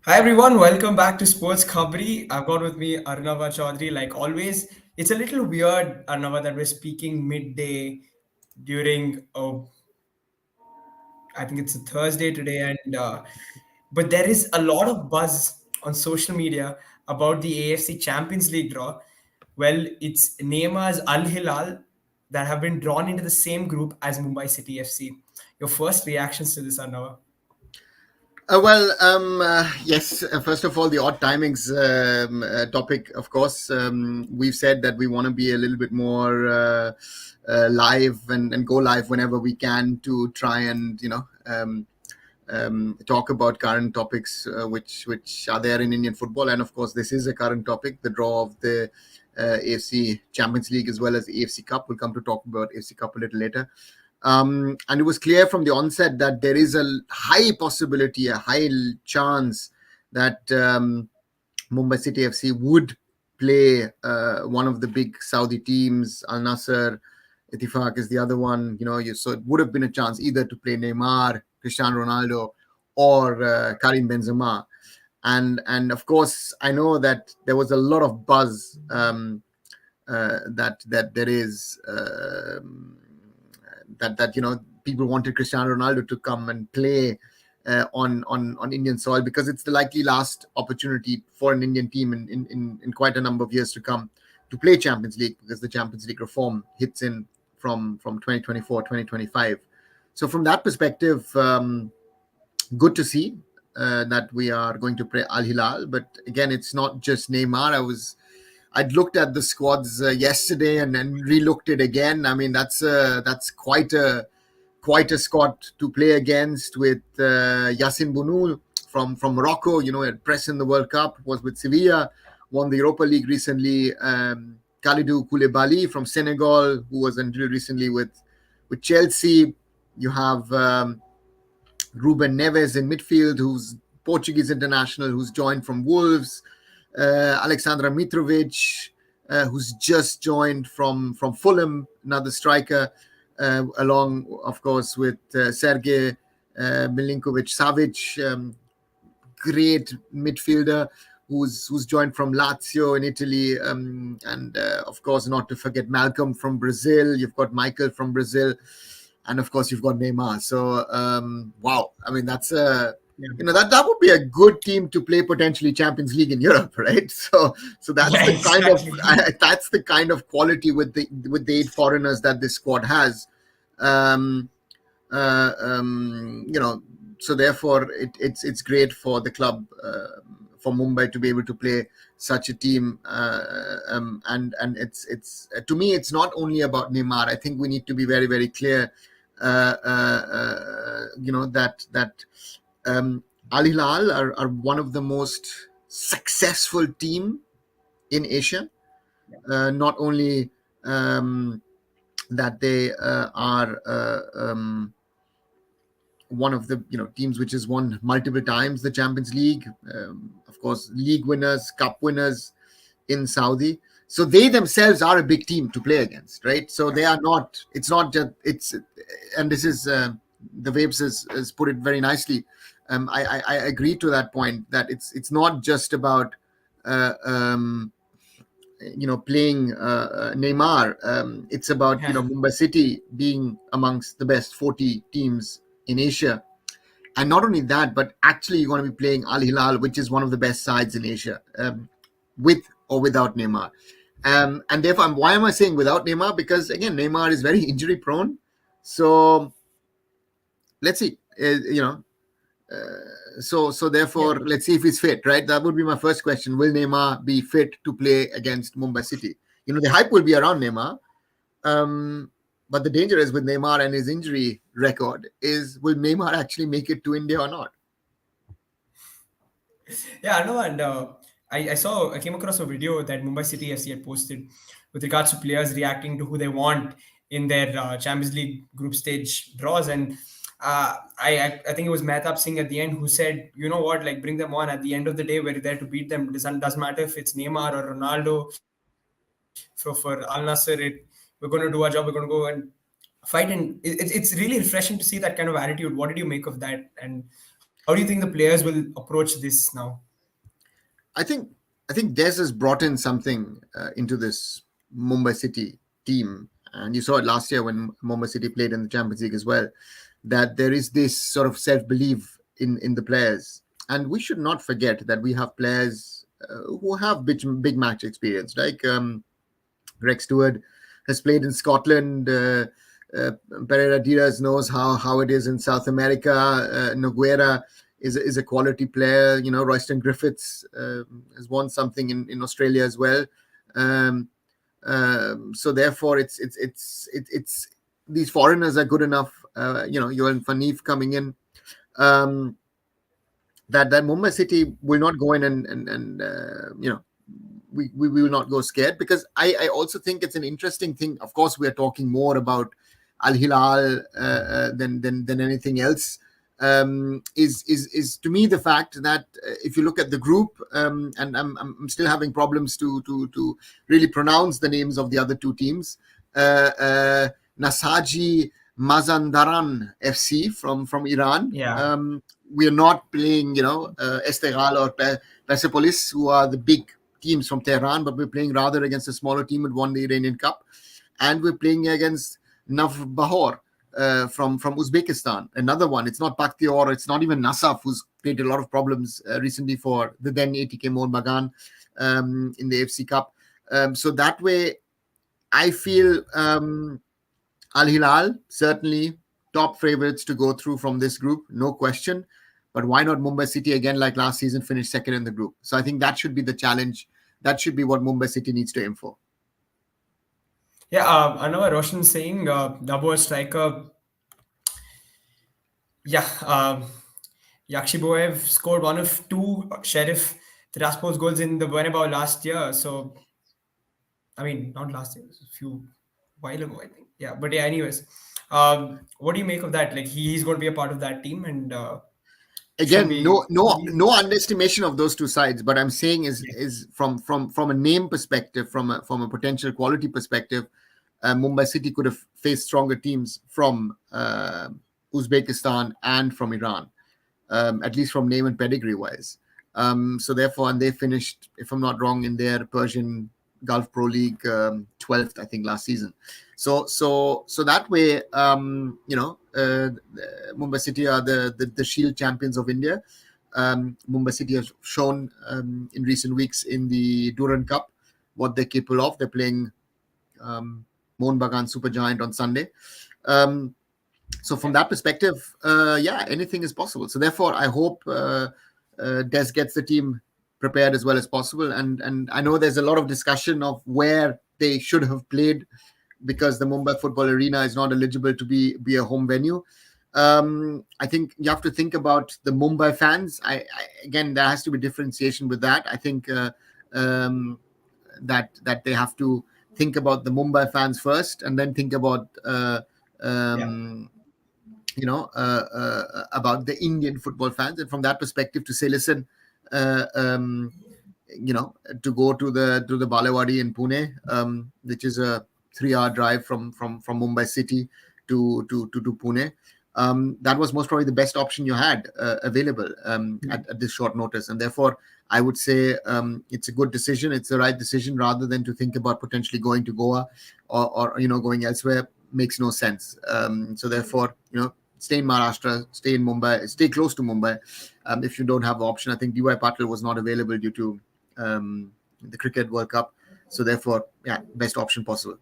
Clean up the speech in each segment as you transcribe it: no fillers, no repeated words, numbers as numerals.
Hi everyone, welcome back to SportsKhabri. I've got with me Arnava Chaudhary. Like always, it's a little weird, Arnava, that we're speaking midday during. I think it's a Thursday today, and but there is a lot of buzz on social media about the AFC Champions League draw. Well, it's Neymar's Al Hilal that have been drawn into the same group as Mumbai City FC. Your first reactions to this, Arnava? Yes. First of all, the odd timings topic. Of course, we've said that we want to be a little bit more live and go live whenever we can to try and talk about current topics which are there in Indian football. And of course, this is a current topic: the draw of the AFC Champions League as well as the AFC Cup. We'll come to talk about AFC Cup a little later. And it was clear from the onset that there is a high possibility, a high chance that Mumbai City FC would play one of the big Saudi teams. Al Nassr, Ittifaq is the other one. So it would have been a chance either to play Neymar, Cristiano Ronaldo, or Karim Benzema. And of course, I know that there was a lot of buzz that there is. That people wanted Cristiano Ronaldo to come and play on Indian soil, because it's the likely last opportunity for an Indian team in quite a number of years to come to play Champions League, because the Champions League reform hits in from 2024 2025. So from that perspective, good to see that we are going to play Al Hilal. But again, it's not just Neymar. I'd looked at the squads yesterday and then re-looked it again. I mean, that's quite a squad to play against, with Yassin Bounoul from Morocco. Had pressed in the World Cup, was with Sevilla, won the Europa League recently. Kalidou Koulibaly from Senegal, who was until recently with Chelsea. You have Ruben Neves in midfield, who's Portuguese international, who's joined from Wolves. Alexandra Mitrovic, who's just joined from Fulham, another striker, along, of course, with Sergej Milinkovic-Savic, great midfielder, who's joined from Lazio in Italy, and of course, not to forget Malcolm from Brazil. You've got Michael from Brazil, and of course, you've got Neymar. So, wow! I mean, that's that would be a good team to play potentially Champions League in Europe, right? So that's Yeah, the kind of exactly. that's the kind of quality with the 8 foreigners that this squad has. Um, so therefore, it's great for the club, for Mumbai, to be able to play such a team. And it's to me, it's not only about Neymar. I think we need to be very, very clear. That Al Hilal are one of the most successful team in Asia. Not only that they are one of the teams which has won multiple times the Champions League, of course, league winners, cup winners in Saudi. So they themselves are a big team to play against, right? So they are not. It's not just it's, and this is the Vapes has put it very nicely. I agree to that point, that it's not just about uh, um, playing Neymar. It's about Yeah. Mumbai City being amongst the best 40 teams in Asia. And not only that, but actually you're going to be playing Al Hilal, which is one of the best sides in Asia, with or without Neymar. And therefore, why am I saying without Neymar? Because again, Neymar is very injury prone. So let's see. So Yeah. therefore, let's see if he's fit. Right, that would be my first question. Will Neymar be fit to play against Mumbai City? The hype will be around Neymar. But the danger is with Neymar and his injury record is, will Neymar actually make it to India or not? Yeah, I know, and I came across a video that Mumbai City FC had posted with regards to players reacting to who they want in their Champions League group stage draws, and I think it was Mehtab Singh at the end who said, you know what, like bring them on. At the end of the day, we're there to beat them. Doesn't matter if it's Neymar or Ronaldo. So for Al Nassr, we're going to do our job. We're going to go and fight, and it's really refreshing to see that kind of attitude. What did you make of that? And How do you think the players will approach this now? I think I think Des has brought in something into this Mumbai City team, and you saw it last year when Mumbai City played in the Champions League as well. That there is this sort of self belief in the players, and we should not forget that we have players who have big match experience, like Greg Stewart has played in Scotland. Pereira Diaz knows how it is in South America. Noguera is a quality player. You know, Royston Griffiths has won something in Australia as well. Um, so therefore, it's these foreigners are good enough. Johan Fanif coming in. Um, that Mumbai City will not go in and we will not go scared, because I also think it's an interesting thing. Of course, we are talking more about Al Hilal than anything else. Is to me the fact that if you look at the group, and I'm still having problems to really pronounce the names of the other two teams. Nasaji Mazandaran FC from Iran. Yeah. We are not playing, Esteghlal or Persepolis, who are the big teams from Tehran, but we're playing rather against a smaller team that won the Iranian Cup, and we're playing against Nav Bahor from Uzbekistan. Another one. It's not Bakhtiar, it's not even Nasaf, who's created a lot of problems recently for the then ATK Mohun Bagan in the AFC Cup. So that way, I feel Al Hilal certainly top favorites to go through from this group, no question. But why not Mumbai City again, like last season, finish second in the group? So I think that should be the challenge. That should be what Mumbai City needs to aim for. Yeah, I know Roshan saying Dabo striker. Yeah, Yakshiboev scored one of two Sheriff Tiraspol's goals in the Bernabeu last year. So, I mean, not last year, it was a few while ago, I think. Yeah, but yeah, anyways. What do you make of that? Like, he's going to be a part of that team and should Again, be. no underestimation of those two sides. But I'm saying Yeah, is from a name perspective, from a potential quality perspective, Mumbai City could have faced stronger teams from Uzbekistan and from Iran, at least from name and pedigree wise. So therefore, and they finished, if I'm not wrong, in their Persian Gulf Pro League 12th, I think, last season. So that way, Mumbai City are the Shield champions of India. Mumbai City has shown in recent weeks in the Durand Cup what they're capable of. They're playing Mohun Bagan Supergiant on Sunday. So from that perspective, anything is possible. So therefore, I hope Des gets the team prepared as well as possible. And I know there's a lot of discussion of where they should have played, because the Mumbai Football Arena is not eligible to be a home venue. I think you have to think about the Mumbai fans. Again, there has to be differentiation with that. I think that they have to think about the Mumbai fans first, and then think about yeah, about the Indian football fans. And from that perspective, to say, listen, uh, um, to go to the Balewadi in Pune, which is a 3-hour drive from Mumbai City to Pune. That was most probably the best option you had available at this short notice, and therefore I would say it's a good decision. It's the right decision, rather than to think about potentially going to Goa or going elsewhere. Makes no sense. So therefore, stay in Maharashtra, stay in Mumbai, stay close to Mumbai. If you don't have the option, I think DY Patil was not available due to the Cricket World Cup. So therefore, best option possible.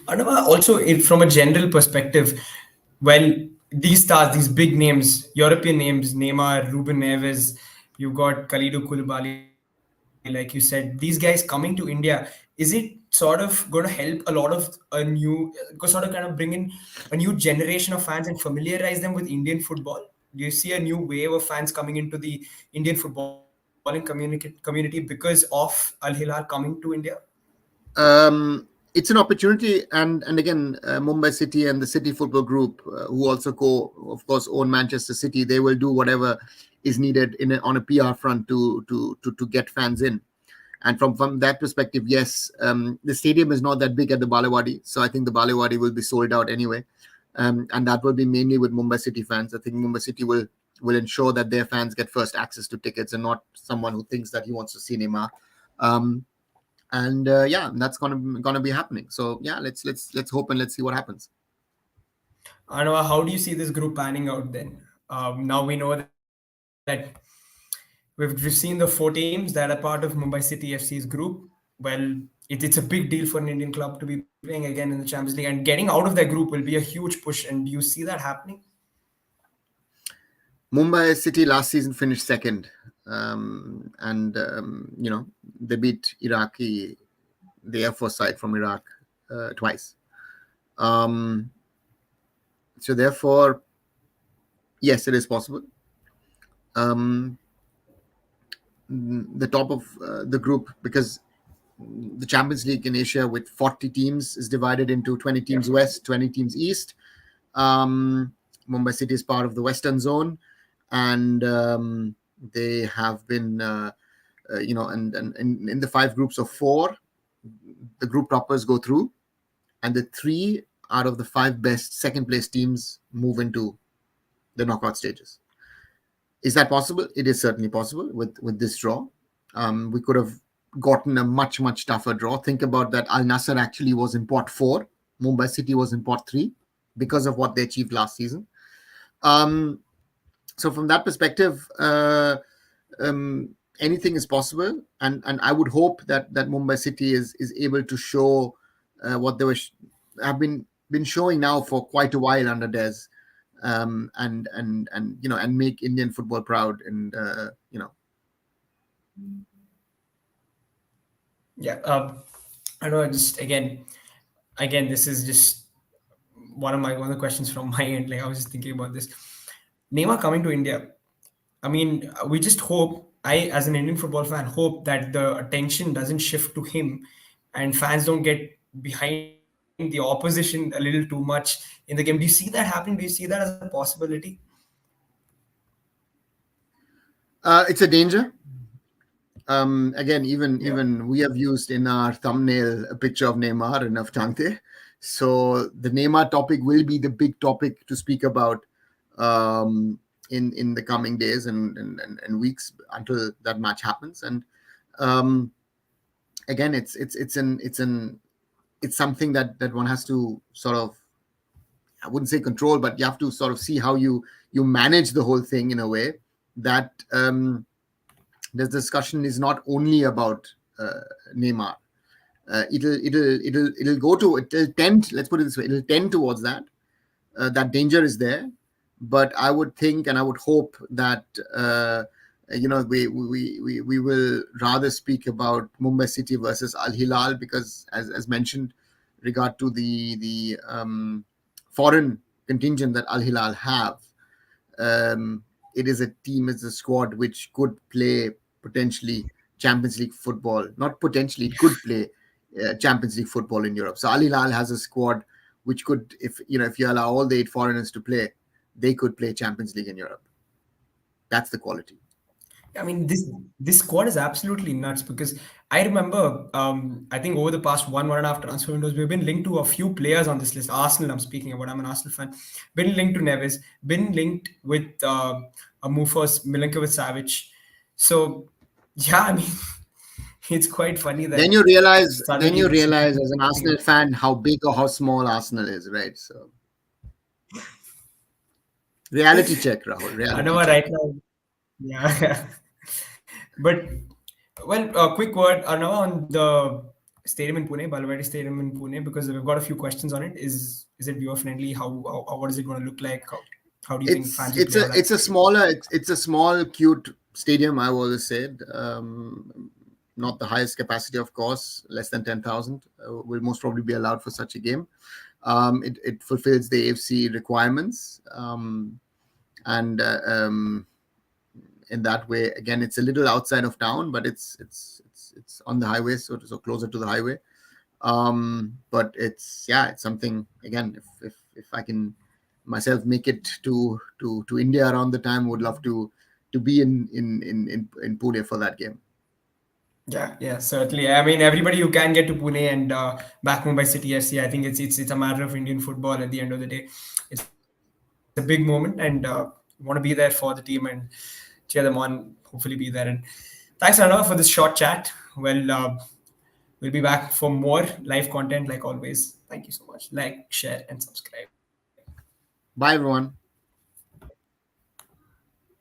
and also from a general perspective, when these stars, these big names, European names, Neymar, Ruben Neves, you got Kalidou Koulibaly, like you said, these guys coming to India, is it sort of going to help a lot of a new, sort of kind of bring in a new generation of fans and familiarize them with Indian football? Do you see a new wave of fans coming into the Indian footballing community because of Al Hilal coming to India? It's an opportunity, and again, Mumbai City and the City Football Group, who also of course, own Manchester City, they will do whatever is needed on a PR front to get fans in. And from that perspective, yes, the stadium is not that big at the Balewadi, so I think the Balewadi will be sold out anyway, and that will be mainly with Mumbai City fans. I think Mumbai City will will ensure that their fans get first access to tickets and not someone who thinks that he wants to see Neymar. Um, and yeah, that's gonna be happening. So yeah, let's hope and let's see what happens. Anwar, how do you see this group panning out then? Now we know that we've seen the four teams that are part of Mumbai City FC's group. Well, it's a big deal for an Indian club to be playing again in the Champions League, and getting out of that group will be a huge push. And do you see that happening? Mumbai City last season finished second, and they beat the Air Force side from Iraq twice. Um, so therefore, yes, it is possible. Um, the top of the group, because the Champions League in Asia with 40 teams is divided into 20 teams West, 20 teams East. Mumbai City is part of the Western Zone, and they have been, and in the 5 groups of 4, the group toppers go through, and the 3 out of the 5 best second place teams move into the knockout stages. Is that possible? It is certainly possible with this draw. We could have gotten a much tougher draw. Think about that. Al Nassr actually was in pot 4. Mumbai City was in pot 3 because of what they achieved last season. So from that perspective, anything is possible, and I would hope that Mumbai City is able to show what they have been showing now for quite a while under Des, and make Indian football proud, and Yeah, I know. Just again, this is just one of the questions from my end. Like I was just thinking about this. Neymar coming to India. I mean, we just hope. I, as an Indian football fan, hope that the attention doesn't shift to him, and fans don't get behind the opposition a little too much in the game. Do you see that happening? Do you see that as a possibility? it's a danger. Again, even we have used in our thumbnail a picture of Neymar and of Tante. So the Neymar topic will be the big topic to speak about in the coming days and weeks until that match happens. And again, it's something that one has to sort of, I wouldn't say control, but you have to sort of see how you manage the whole thing in a way that this discussion is not only about Neymar. It'll tend. Let's put it this way: it'll tend towards that. That danger is there, but I would think and I would hope that we will rather speak about Mumbai City versus Al Hilal, because as mentioned, regard to the foreign contingent that Al Hilal have. It is a team, it's a squad which could play potentially Champions League football. Not potentially, it could play Champions League football in Europe. So Al Hilal has a squad which could, if you allow all the 8 foreigners to play, they could play Champions League in Europe. That's the quality. I mean, this squad is absolutely nuts, because I remember, I think over the past 1.5 transfer windows, we've been linked to a few players on this list. Arsenal, I'm speaking about. I'm an Arsenal fan. Been linked to Neves. Been linked with Mufos, Milinkovic-Savic. So, yeah, I mean, it's quite funny that Then you realize suddenly as an Arsenal fan how big or how small Arsenal is, right? So reality check, Rahul. I Reality know check. right now. Yeah. But, well, a quick word now on the stadium in Pune, Balwadi Stadium in Pune, because we've got a few questions on it. Is it viewer friendly? How what is it going to look like? How do you think fans will play on that It's a stadium? smaller, it's a small, cute stadium. I've always said, not the highest capacity, of course, less than 10,000 will most probably be allowed for such a game. It fulfills the AFC requirements, and in that way, again, it's a little outside of town, but it's on the highway, so closer to the highway. But it's something. Again, if I can myself make it to India around the time, would love to be in Pune for that game. Yeah, certainly. I mean, everybody who can get to Pune and back Mumbai City FC, I think it's a matter of Indian football at the end of the day. It's a big moment, and we hope want to be there for the team and cheer them on. Hopefully, be there. And thanks, Anna, for this short chat. Well, we'll be back for more live content like always. Thank you so much. Like, share, and subscribe. Bye, everyone.